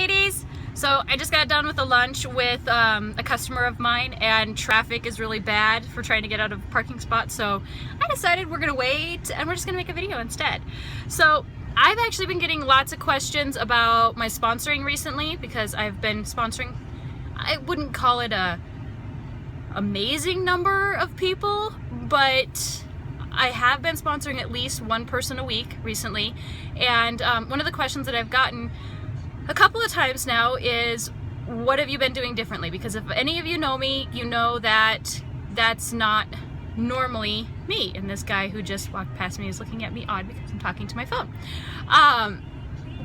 ladies! So I just got done with a lunch with a customer of mine, and traffic is really bad for trying to get out of a parking spot, so I decided we're gonna wait and we're just gonna make a video instead. So I've actually been getting lots of questions about my sponsoring recently, because I've been sponsoring, I wouldn't call it a amazing number of people, but I have been sponsoring at least one person a week recently. And one of the questions that I've gotten a couple of times now is, what have you been doing differently? Because if any of you know me, you know that that's not normally me. And this guy who just walked past me is looking at me odd because I'm talking to my phone.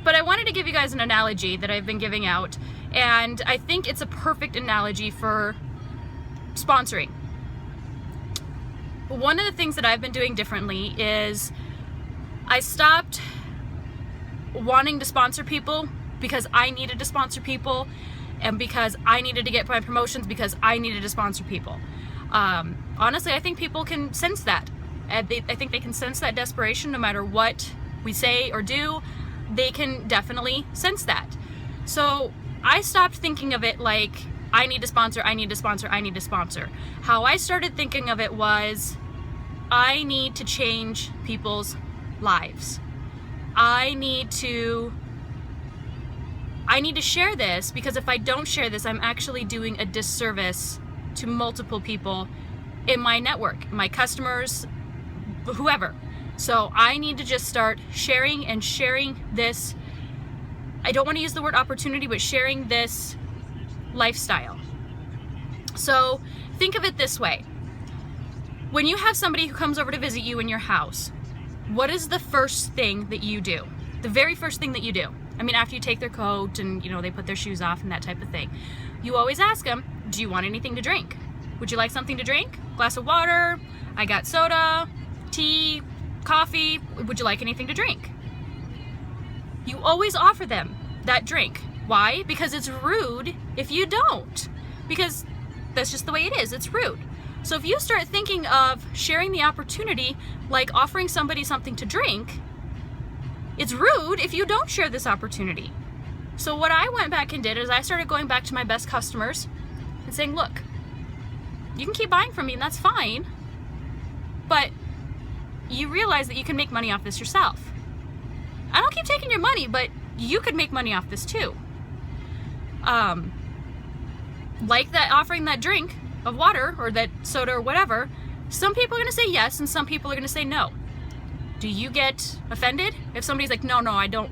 But I wanted to give you guys an analogy that I've been giving out, and I think it's a perfect analogy for sponsoring. One of the things that I've been doing differently is I stopped wanting to sponsor people because I needed to sponsor people, and because I needed to get my promotions because I needed to sponsor people. Honestly, I think people can sense that. I think they can sense that desperation no matter what we say or do. They can definitely sense that. So I stopped thinking of it like, I need to sponsor, I need to sponsor, I need to sponsor. How I started thinking of it was, I need to change people's lives. I need to share this, because if I don't share this, I'm actually doing a disservice to multiple people in my network, my customers, whoever. So I need to just start sharing this. I don't want to use the word opportunity, but sharing this lifestyle. So think of it this way. When you have somebody who comes over to visit you in your house, what is the first thing that you do? The very first thing that you do. I mean, after you take their coat and, you know, they put their shoes off and that type of thing. You always ask them, do you want anything to drink? Would you like something to drink? Glass of water? I got soda, tea, coffee. Would you like anything to drink? You always offer them that drink. Why? Because it's rude if you don't. Because that's just the way it is. It's rude. So if you start thinking of sharing the opportunity like offering somebody something to drink, it's rude if you don't share this opportunity. So what I went back and did is I started going back to my best customers and saying, look, you can keep buying from me and that's fine, but you realize that you can make money off this yourself. I don't keep taking your money, but you could make money off this too. Like that, offering that drink of water or that soda or whatever, some people are going to say yes and some people are going to say no. Do you get offended if somebody's like, no, I don't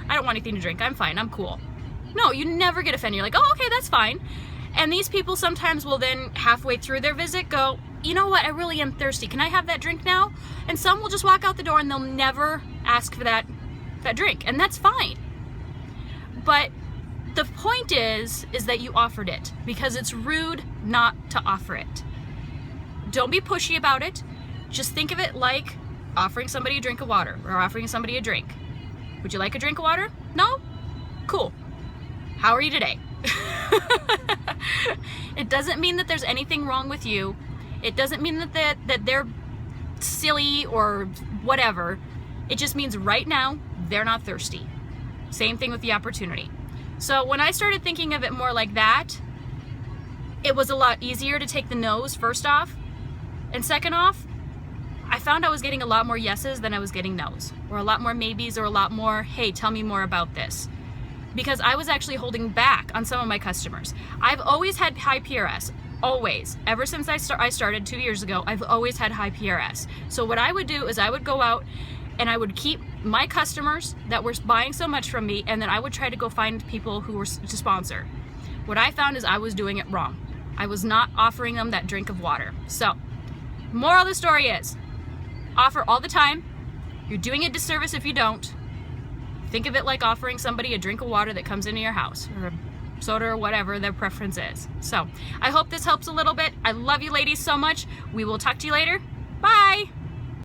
want anything to drink, I'm fine, I'm cool? No, you never get offended. You're like, oh, okay, that's fine. And these people sometimes will then halfway through their visit go, you know what, I really am thirsty, can I have that drink now? And some will just walk out the door and they'll never ask for that drink, and that's fine. But the point is that you offered it, because it's rude not to offer it. Don't be pushy about it. Just think of it like offering somebody a drink of water or offering somebody a drink. Would you like a drink of water? No? Cool. How are you today? It doesn't mean that there's anything wrong with you. It doesn't mean that they're silly or whatever. It just means right now they're not thirsty. Same thing with the opportunity. So when I started thinking of it more like that, it was a lot easier to take the no's first off. And second off, I found I was getting a lot more yeses than I was getting no's, or a lot more maybes, or a lot more, hey, tell me more about this. Because I was actually holding back on some of my customers. I've always had high PRS, always. Ever since I started 2 years ago, I've always had high PRS. So what I would do is I would go out and I would keep my customers that were buying so much from me, and then I would try to go find people who were to sponsor. What I found is I was doing it wrong. I was not offering them that drink of water. So, moral of the story is, offer all the time. You're doing a disservice if you don't. Think of it like offering somebody a drink of water that comes into your house, or a soda, or whatever their preference is. So, I hope this helps a little bit. I love you ladies so much. We will talk to you later. Bye!